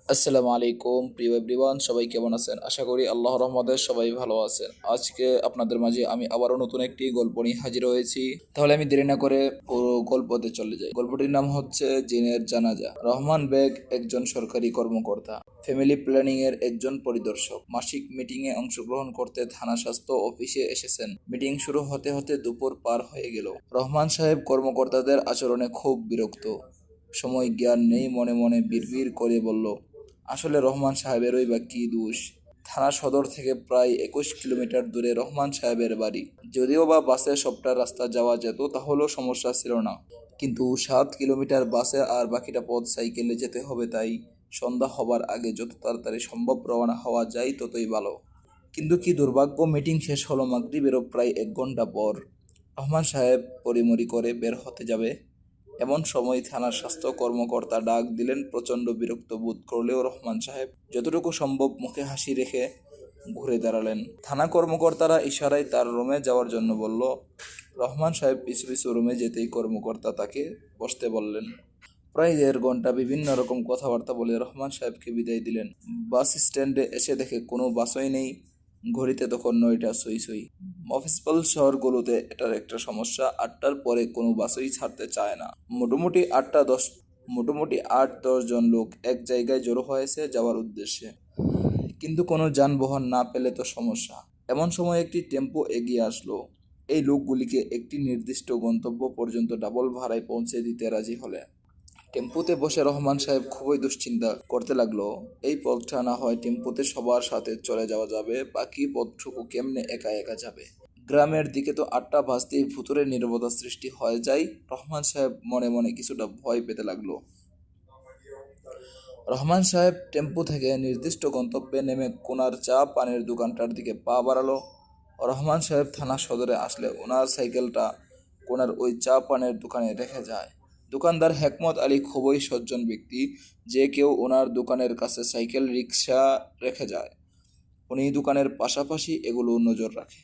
আসসালামু আলাইকুম প্রিয় এভরিওয়ান, সবাই কেমন আছেন? আশা করি আল্লাহর রহমতে সবাই ভালো আছেন। আজকে আপনাদের মাঝে আমি আবারও নতুন একটি গল্প নিয়ে হাজির হয়েছি। তাহলে আমি দেরি না করে পুরো গল্পতে চলে যাই। গল্পটির নাম হচ্ছে জিনের জানাজা। রহমান বেগ একজন সরকারি কর্মকর্তা, ফ্যামিলি প্ল্যানিং এর একজন পরিদর্শক। মাসিক মিটিং এ অংশগ্রহণ করতে থানা স্বাস্থ্য অফিসে এসেছেন। মিটিং শুরু হতে হতে দুপুর পার হয়ে গেল। রহমান সাহেব কর্মকর্তাদের আচরণে খুব বিরক্ত। সময় জ্ঞান নেই, মনে মনে বিড়বিড় করে বলল, আসলে রহমান সাহেবেরই বা কি দোষ? থানা সদর থেকে প্রায় 21 কিলোমিটার দূরে রহমান সাহেবের বাড়ি। যদিও বা বাসে সবটা রাস্তা যাওয়া যেত তাহলেও সমস্যা ছিল না, কিন্তু 7 কিলোমিটার বাসে আর বাকিটা পথ সাইকেলে যেতে হবে। তাই সন্ধ্যা হবার আগে যত তাড়াতাড়ি সম্ভব রওনা হওয়া যায় ততই ভালো। কিন্তু কি দুর্ভাগ্য, মিটিং শেষ হলো মাগরিবেরও প্রায় 1 ঘন্টা পর। রহমান সাহেব পরিমরি করে বের হতে যাবে, এমন সময় থানার স্বাস্থ্য কর্মকর্তা ডাক দিলেন। প্রচণ্ড বিরক্ত বোধ করলেও রহমান সাহেব যতটুকু সম্ভব মুখে হাসি রেখে ঘুরে দাঁড়ালেন। থানা কর্মকর্তারা ইশারায় তার রুমে যাওয়ার জন্য বলল। রহমান সাহেব পিছু পিছু রুমে যেতেই কর্মকর্তা তাকে বসতে বললেন। প্রায় 1.5 ঘন্টা বিভিন্ন রকম কথাবার্তা বলে রহমান সাহেবকে বিদায় দিলেন। বাস স্ট্যান্ডে এসে দেখে কোনো বাসই নেই। ঘড়িতে তখন 9টা ছই ছই। মফস্বল শহরগুলোতে এটার একটা সমস্যা, 8টার পরে কোনো বাসই ছাড়তে চায় না। মোটামুটি 8-10 জন লোক এক জায়গায় জড়ো হয়েছে যাওয়ার উদ্দেশ্যে, কিন্তু কোনো যানবাহন না পেলে তো সমস্যা। এমন সময় একটি টেম্পো এগিয়ে আসলো। এই লোকগুলিকে একটি নির্দিষ্ট গন্তব্য পর্যন্ত ডাবল ভাড়ায় পৌঁছে দিতে রাজি হলে। টেম্পুতে বসে রহমান সাহেব খুবই দুশ্চিন্তা করতে লাগলো। এই পথটা না হয় টেম্পুতে সবার সাথে চলে যাওয়া যাবে, বাকি পথটুকু কেমনে একা একা যাবে? গ্রামের দিকে তো 8টা বাজতেই ভুতুরে নীরবতা সৃষ্টি হয়ে যায়। রহমান সাহেব মনে মনে কিছুটা ভয় পেতে লাগলো। রহমান সাহেব টেম্পু থেকে নির্দিষ্ট গন্তব্যে নেমে কোনার চা পানের দোকানটার দিকে পা বাড়ালো। রহমান সাহেব থানা সদরে আসলে ওনার সাইকেলটা কোনার ওই চা পানের দোকানে রেখে যায়। দোকানদার হেকমত আলী খুবই সজ্জন ব্যক্তি। যে কেউ ওনার দোকানের কাছে সাইকেল রিক্সা রেখে যায়, উনি দোকানের পাশাপাশি এগুলো নজর রাখে।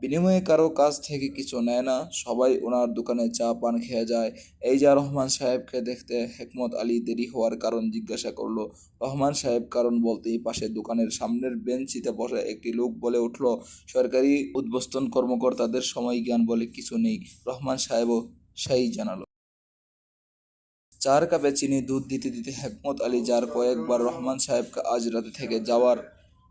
বিনিময়ে কারো কাছ থেকে কিছু নেয় না, সবাই ওনার দোকানে চা পান খেয়ে যায়। এই যা রহমান সাহেবকে দেখতে হেকমত আলী দেরি হওয়ার কারণ জিজ্ঞাসা করলো। রহমান সাহেব কারণ বলতেই পাশে দোকানের সামনের বেঞ্চিতে বসে একটি লোক বলে উঠল, সরকারি উদ্বোস্তন কর্মকর্তাদের সময় জ্ঞান বলে কিছু নেই। রহমান সাহেবও সেই জানালো। চার কাপে চিনি দুধ দিতে দিতে হেকমত আলী যার কয়েকবার রহমান সাহেবকে আজ রাতে থেকে যাওয়ার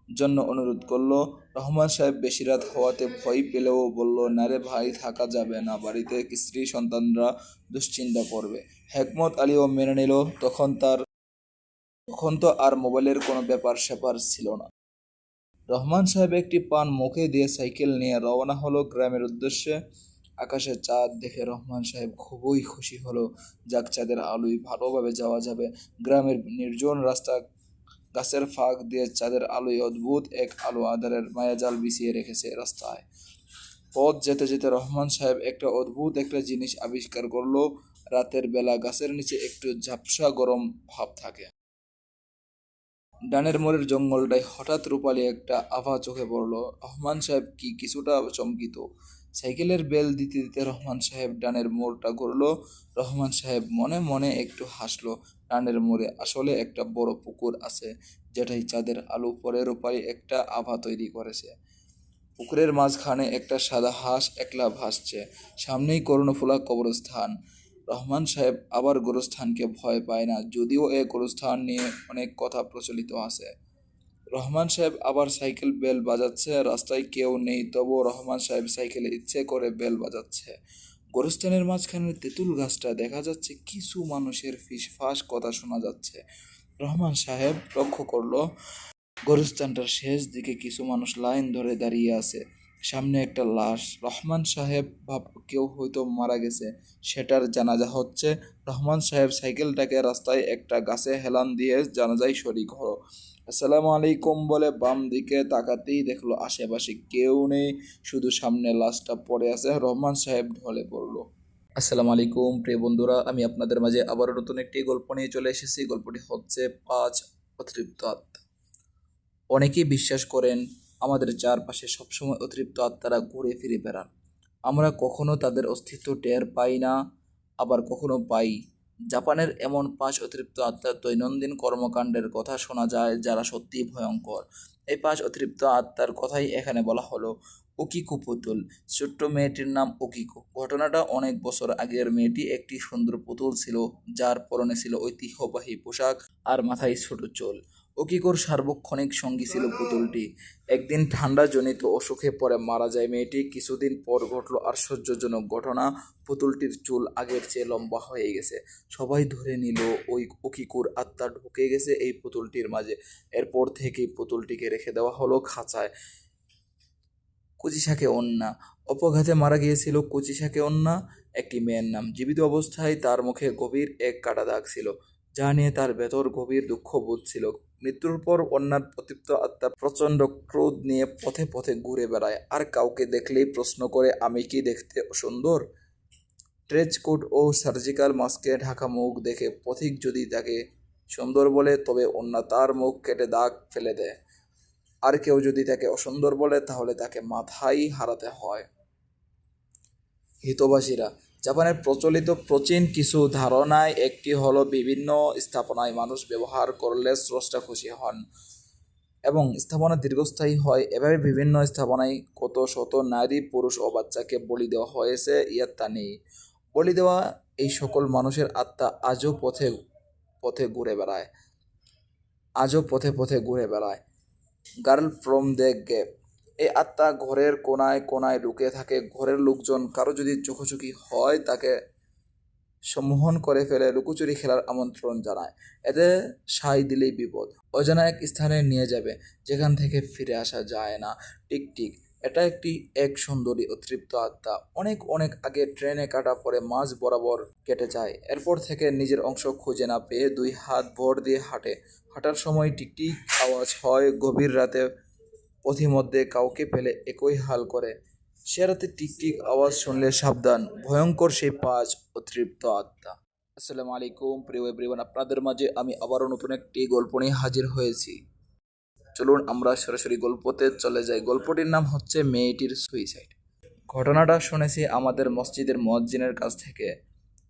জন্য অনুরোধ করলো। রহমান সাহেব বেশি রাত হওয়াতে ভয় পেলেও বলল, না রে ভাই, থাকা যাবে না, বাড়িতে স্ত্রী সন্তানরা দুশ্চিন্তা করবে। হেকমত আলীও মেনে নিল। তখন তো আর মোবাইলের কোনো ব্যাপার স্যাপার ছিল না। রহমান সাহেব একটি পান মুখে দিয়ে সাইকেল নিয়ে রওনা হলো গ্রামের উদ্দেশ্যে। আকাশে চাঁদ দেখে রহমান সাহেব খুবই খুশি হলো। যাক, চাঁদের আলোয় ভালোভাবে যাওয়া যাবে। গ্রামের নির্জন রাস্তা, গাছের ফাঁক দিয়ে চাঁদের আলোয় অদ্ভুত এক আলো আঁধারের মায়াজাল বিছিয়ে রেখেছে রাস্তায়। পথ যেতে যেতে রহমান সাহেব একটা জিনিস আবিষ্কার করলো। রাতের বেলা গাছের নিচে একটু ঝাপসা গরম ভাব থাকে। ডানের মোড়ের জঙ্গলটায় হঠাৎ রূপালি একটা আভা চোখে পড়ল। রহমান সাহেব কিছুটা চমকিত। সাইকেলের বেল দিতে দিতে রহমান সাহেব ডানের মোড়টা ঘুরলো। রহমান সাহেব মনে মনে একটু হাসলো। ডানের মোড়ে আসলে একটা বড় পুকুর আছে, যেটাই চাঁদের আলো পরে রূপালি একটা আভা তৈরি করেছে। পুকুরের মাঝখানে একটা সাদা হাঁস একলা ভাসছে। সামনেই কর্ণফুলা কবরস্থান। রহমান সাহেব আবার গোরস্থানকে ভয় পায় না, যদিও এ গোরস্থান নিয়ে অনেক কথা প্রচলিত আছে। রহমান সাহেব আবার সাইকেল বেল বাজাচ্ছে। রাস্তায় কেউ নেই, তবুও রহমান সাহেব সাইকেলে ইচ্ছে করে বেল বাজাচ্ছে। গোরস্থানের মাঝখানে তেঁতুল গাছটা দেখা যাচ্ছে, কিছু মানুষের ফিসফাস কথা শোনা যাচ্ছে। রহমান সাহেব লক্ষ্য করলো, গোরস্থানটার শেষ দিকে কিছু মানুষ লাইন ধরে দাঁড়িয়ে আছে। সামনে একটা লাশ। রহমান সাহেব ভাবল কেউ হয়তো মারা গেছে, সেটার জানাজা হচ্ছে। রহমান সাহেব সাইকেলটাকে রাস্তায় একটা গাছে হেলান দিয়ে জানাজায় শরিক হলো। আসসালামু আলাইকুম বলে বাম দিকে তাকাতেই দেখলো আশেপাশে কেউ নেই, শুধু সামনে লাশটা পড়ে আছে। রহমান সাহেব ঢলে পড়লো। আসসালামু আলাইকুম প্রিয় বন্ধুরা, আমি আপনাদের মাঝে আবারও নতুন একটি গল্প নিয়ে চলে এসেছি। গল্পটি হচ্ছে 5 অতৃপ্ত আত্মা। অনেকেই বিশ্বাস করেন আমাদের চারপাশে সবসময় অতৃপ্ত আত্মারা ঘুরে ফিরে বেড়ান। আমরা কখনো তাদের অস্তিত্ব টের পাই না, আবার কখনো পাই। জাপানের এমন 5 অতিরিক্ত আত্মার দৈনন্দিন কর্মকাণ্ডের কথা শোনা যায় যারা সত্যিই ভয়ঙ্কর। এই 5 অতিরিক্ত আত্মার কথাই এখানে বলা হলো। ওকিকো পুতুল। ছোট্ট মেয়েটির নাম ওকিকো। ঘটনাটা অনেক বছর আগের। মেয়েটি একটি সুন্দর পুতুল ছিল যার পরনে ছিল ঐতিহ্যবাহী পোশাক আর মাথায় ছোট চুল। ওকিকোর সার্বক্ষণিক সঙ্গী ছিল পুতুলটি। একদিন ঠান্ডাজনিত অসুখে পড়ে মারা যায় মেয়েটি। কিছুদিন পর ঘটল আশ্চর্যজনক ঘটনা। পুতুলটির চুল আগের চেয়ে লম্বা হয়ে গেছে। সবাই ধরে নিল ওই ওকিকুর আত্মা ঢুকে গেছে এই পুতুলটির মাঝে। এরপর থেকেই পুতুলটিকে রেখে দেওয়া হলো খাঁচায়। কুচিসাকে অন্না। অপঘাতে মারা গিয়েছিল কুচিসাকে অন্না, একটি মেয়ের নাম। জীবিত অবস্থায় তার মুখে গভীর এক কাটা দাগ ছিল, যা নিয়ে তার ভেতর গভীর দুঃখ বোধ ছিল। মৃত্যুর পর অন্যার প্রতৃপ্ত আত্মা প্রচণ্ড ক্রোধ নিয়ে পথে পথে ঘুরে বেড়ায় আর কাউকে দেখলেই প্রশ্ন করে, আমি কি দেখতে সুন্দর? ট্রেঞ্চ কোট ও সার্জিক্যাল মাস্কে ঢাকা মুখ দেখে পথিক যদি তাকে সুন্দর বলে তবে অন্য তার মুখ কেটে দাগ ফেলে দেয়। আর কেউ যদি তাকে অসুন্দর বলে তাহলে তাকে মাথায় হারাতে হয়। হিতবাসীরা। জাপানের প্রচলিত প্রাচীন কিছু ধারণায় একটি হলো বিভিন্ন স্থাপনায় মানুষ ব্যবহার করলে স্রষ্টা খুশি হন এবং স্থাপনা দীর্ঘস্থায়ী হয়। এভাবে বিভিন্ন স্থাপনায় কত শত নারী, পুরুষ ও বাচ্চাকে বলি দেওয়া হয়েছে, ইয়াত্তা নেই। বলি দেওয়া এই সকল মানুষের আত্মা আজও পথে পথে ঘুরে বেড়ায়। Girl from the gap. এই আত্মা ঘরের কোনায় কোনায় লুকিয়ে থাকে। ঘরের লোকজন কারো যদি চোখাচোখি হয় তাকে সম্মোহন করে ফেলে লুকোচুরি খেলার আমন্ত্রণ জানায়। এতে সাই দিলেই বিপদ। অজানা এক স্থানে নিয়ে যাবে যেখান থেকে ফিরে আসা যায় না। টিকটিক। এটা এক সুন্দরী অতৃপ্ত আত্মা। অনেক অনেক আগে ট্রেনে কাটা পড়ে মাঝ বরাবর কেটে যায়। এরপর থেকে নিজের অংশ খুঁজে না পেয়ে 2 হাত ভর দিয়ে হাঁটে। হাঁটার সময় টিকটিক আওয়াজ হয়। গভীর রাতে পথিমধ্যে কাউকে পেলে একই হাল করে। সে রাতে টিকটিক আওয়াজ শুনলে সাবধান, ভয়ঙ্কর সেই 5 অতৃপ্ত আত্মা। আসসালামু আলাইকুম প্রিয় এভরিওয়ান, আপনাদের মাঝে আমি আবারও নতুন একটি গল্প নিয়ে হাজির হয়েছি। চলুন আমরা সরাসরি গল্পতে চলে যাই। গল্পটির নাম হচ্ছে মেয়েটির সুইসাইড। ঘটনাটা শুনেছি আমাদের মসজিদের মুয়াজ্জিনের কাছ থেকে।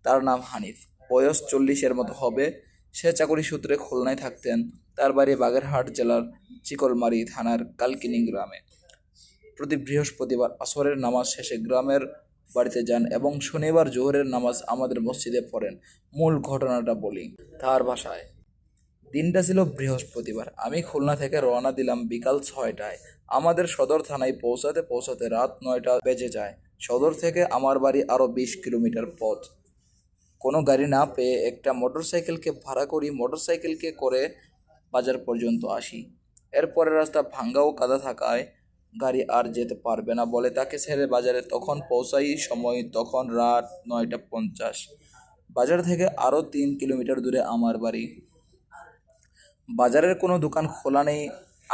তার নাম হানিফ। বয়স 40-এর মতো হবে। সে চাকরি সূত্রে খুলনায় থাকতেন। তার বাড়ি বাগেরহাট জেলার চিকলমারি থানার কালকিনি গ্রামে। প্রতি বৃহস্পতিবার আসরের নামাজ শেষে গ্রামের বাড়িতে যান এবং শনিবার জোহরের নামাজ আমাদের মসজিদে পড়েন। মূল ঘটনাটা বলি তার ভাষায়। দিনটা ছিল বৃহস্পতিবার। আমি খুলনা থেকে রওনা দিলাম বিকাল 6টায়। আমাদের সদর থানায় পৌঁছাতে পৌঁছাতে রাত 9টা বেজে যায়। সদর থেকে আমার বাড়ি আরও 20 কিলোমিটার পথ। কোনো গাড়ি না পেয়ে একটা মোটরসাইকেলকে ভাড়া করি। মোটরসাইকেলকে করে বাজার পর্যন্ত আসি। এরপরে রাস্তা ভাঙ্গা ও কাদা থাকায় গাড়ি আর যেতে পারবে না বলে তাকে ছেড়ে বাজারে তখন পৌঁছাই। সময় তখন রাত 9টা 50। বাজার থেকে আরও 3 কিলোমিটার দূরে আমার বাড়ি। বাজারের কোনো দোকান খোলা নেই।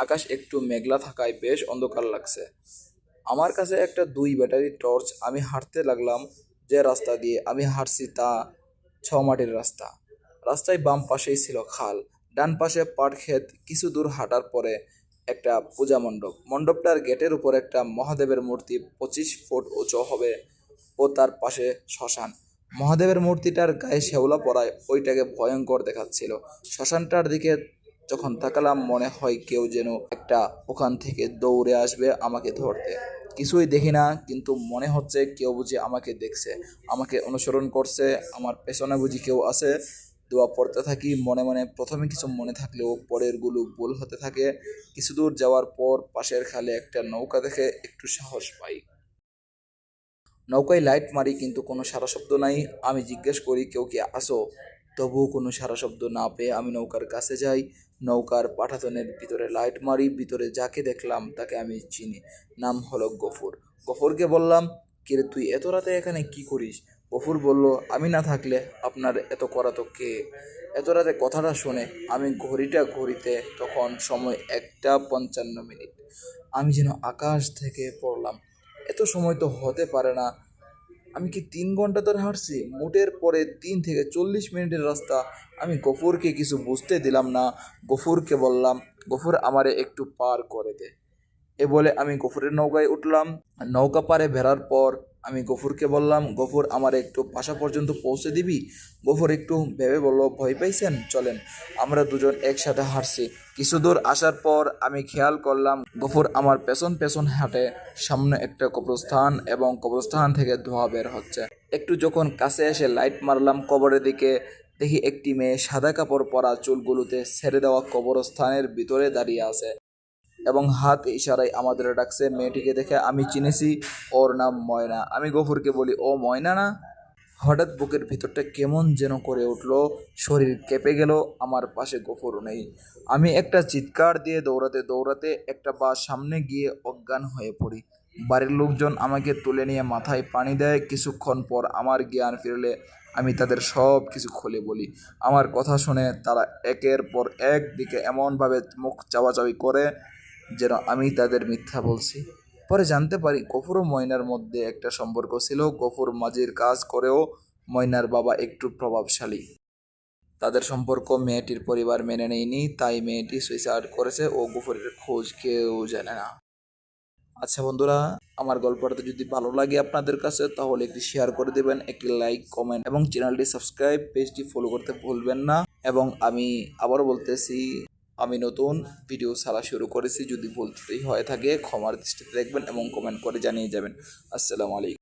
আকাশ একটু মেঘলা থাকায় বেশ অন্ধকার লাগছে। আমার কাছে একটা 2 ব্যাটারি টর্চ। আমি হাঁটতে লাগলাম। যে রাস্তা দিয়ে আমি হাঁটছি তা 6 মাটির রাস্তা। রাস্তায় বাম পাশেই ছিল খাল, ডান পাশে পাট ক্ষেত। কিছু দূর হাঁটার পরে একটা পূজা মণ্ডপ। মণ্ডপটার গেটের উপর একটা মহাদেবের মূর্তি 25 ফুট উঁচু হবে ও তার পাশে শ্মশান। মহাদেবের মূর্তিটার গায়ে শেওলা পড়ায় ওইটাকে ভয়ঙ্কর দেখাচ্ছিল। শ্মশানটার দিকে যখন তাকালাম মনে হয় কেউ যেন একটা ওখান থেকে দৌড়ে আসবে আমাকে ধরতে। কিছুই দেখি না, কিন্তু মনে হচ্ছে কেউ বুঝি আমাকে দেখছে, আমাকে অনুসরণ করছে। আমার পেছনে বুঝি কেউ আছে। দোয়া পড়তে থাকি মনে মনে। প্রথমে কিছু মনে থাকলেও পরের গুলো ভুল হতে থাকে। কিছু দূর যাওয়ার পর পাশের খালে একটা নৌকা দেখে একটু সাহস পাই। নৌকায় লাইট মারি কিন্তু কোনো সারা শব্দ নাই। আমি জিজ্ঞেস করি, কেউ কি আসো? তবুও কোনো সারা শব্দ না পেয়ে আমি নৌকার কাছে যাই। নৌকার পাটাতনের ভিতরে লাইট মারি। ভিতরে যাকে দেখলাম তাকে আমি চিনি। নাম হলো গফুর। গফুরকে বললাম, কিরে তুই এত রাতে এখানে কি করিস? গফুর বলল, আমি না থাকলে আপনার এত করা তো কে? এত রাতে কথাটা শুনে আমি ঘড়িতে তখন সময় 1টা 55 মিনিট। আমি যেন আকাশ থেকে পড়লাম। এত সময় তো হতে পারে না। আমি কি 3 ঘন্টা ধরে হাঁটছি? মোটের পরে 3 থেকে 40 মিনিটের রাস্তা। আমি গফুরকে কিছু বুঝতে দিলাম না। গফুরকে বললাম, গফুর আমারে একটু পার করে দে। এ বলে আমি গফুরের নৌকায় উঠলাম। নৌকা পারে ভেড়ার পর আমি গফুরকে বললাম, গফুর আমার একটু বাসা পর্যন্ত পৌঁছে দিবি? গফুর একটু ভেবে বলল, ভয় পাইছেন, চলেন। আমরা দুজন একসাথে হাঁটছি। কিছু দূর আসার পর আমি খেয়াল করলাম গফুর আমার পেছন পেছন হাঁটে। সামনে একটা কবরস্থান এবং কবরস্থান থেকে ধোঁয়া বের হচ্ছে। একটু যখন কাছে এসে লাইট মারলাম কবরের দিকে, দেখি একটি মেয়ে সাদা কাপড় পরা, চুলগুলোতে ছেড়ে দেওয়া, কবরস্থানের ভিতরে দাঁড়িয়ে আছে এবং হাত ইশারায় আমাদের ডাকছে। মেয়েটিকে দেখে আমি চিনেছি, ওর নাম ময়না। আমি গফুরকে বলি, ও ময়না না? হঠাৎ বুকের ভিতরটা কেমন যেন করে উঠলো, শরীর কেঁপে গেল। আমার পাশে গফুর নেই। আমি একটা চিৎকার দিয়ে দৌড়াতে দৌড়াতে একটা বা সামনে গিয়ে অজ্ঞান হয়ে পড়ি। বাড়ির লোকজন আমাকে তুলে নিয়ে মাথায় পানি দেয়। কিছুক্ষণ পর আমার জ্ঞান ফিরলে আমি তাদের সব কিছু খুলে বলি। আমার কথা শুনে তারা একের পর এক দিকে এমনভাবে মুখ চাওয়াচাওয়ি করে যেন আমি তাদের মিথ্যা বলছি। পরে জানতে পারি গফুর ও ময়নার মধ্যে একটা সম্পর্ক ছিল। গফুর মাঝির কাজ করেও ময়নার বাবা একটু প্রভাবশালী। তাদের সম্পর্ক মেয়েটির পরিবার মেনে নেয়নি, তাই মেয়েটি সুইসাইড করেছে ও গফুরের খোঁজ কেউ জানে না। আচ্ছা বন্ধুরা, আমার গল্পটা যদি ভালো লাগে আপনাদের কাছে তাহলে একটি শেয়ার করে দেবেন, একটি লাইক, কমেন্ট এবং চ্যানেলটি সাবস্ক্রাইব, পেজটি ফলো করতে ভুলবেন না। এবং আমি আবারও বলতেছি, আমি নতুন ভিডিও ছাড়া শুরু করেছি। যদি ভুল ত্রুটি হয়ে থাকে ক্ষমার দৃষ্টিতে দেখবেন এবং কমেন্ট করে জানিয়ে যাবেন। আসসালামু আলাইকুম।